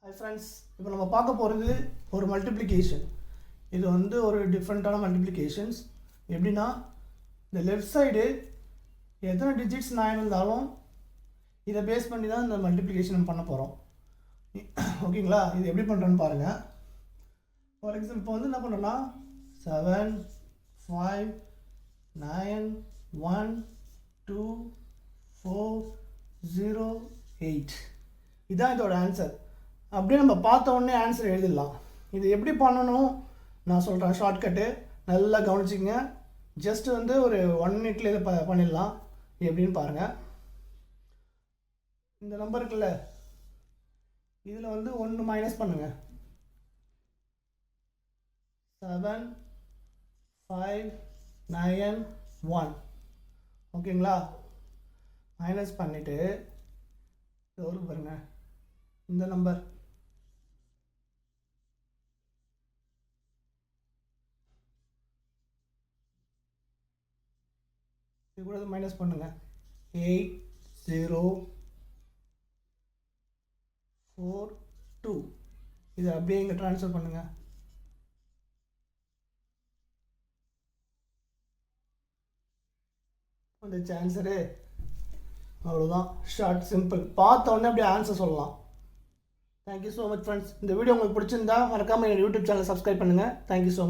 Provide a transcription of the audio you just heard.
Hi friends, இப்போ நம்ம பார்க்க போகிறது ஒரு மல்டிப்ளிகேஷன். இது வந்து ஒரு டிஃப்ரெண்ட்டான மல்டிப்ளிகேஷன்ஸ். எப்படின்னா, இந்த லெஃப்ட் சைடு எத்தனை டிஜிட்ஸ் 9 இருந்தாலும் இதை பேஸ் பண்ணி தான் இந்த மல்டிப்ளிகேஷன் பண்ண போகிறோம். ஓகேங்களா? இது எப்படி பண்ணுறோன்னு பாருங்கள். ஃபார் எக்ஸாம்பிள் இப்போ வந்து என்ன பண்ணுறோன்னா 7 5 9 1 2 4 0 8 இதுதான் இதோட ஆன்சர். அப்படியே நம்ம பார்த்த உடனே ஆன்சர் எழுதிடலாம். இது எப்படி பண்ணணும் நான் சொல்கிறேன், ஷார்ட்கட்டு நல்லா கவனிச்சிங்க. ஜஸ்ட்டு வந்து ஒரு 1 மினிட்ல இதை பண்ணிடலாம். எப்படின்னு பாருங்கள். இந்த நம்பர் இருக்குல்ல, இதில் வந்து 1 மைனஸ் பண்ணுங்கள். 7 5 9 1 ஓகேங்களா? மைனஸ் பண்ணிவிட்டு ஒரு பாருங்க, இந்த நம்பர் இது கூட மைனஸ் பண்ணுங்க. 8 0 4 2 இதை அப்படியே இங்கே ட்ரான்ஸ்ஃபர் பண்ணுங்க. வந்துச்சு ஆன்சரு. அவ்வளோதான், ஷார்ட் சிம்பிள். பார்த்த உடனே அப்படியே ஆன்சர் சொல்லலாம். Thank you so much friends. இந்த வீடியோ உங்களுக்கு பிடிச்சிருந்தா மறக்காமல் என்னோட யூடியூப் சேனல் சப்ஸ்கிரைப் பண்ணுங்கள். Thank you so much.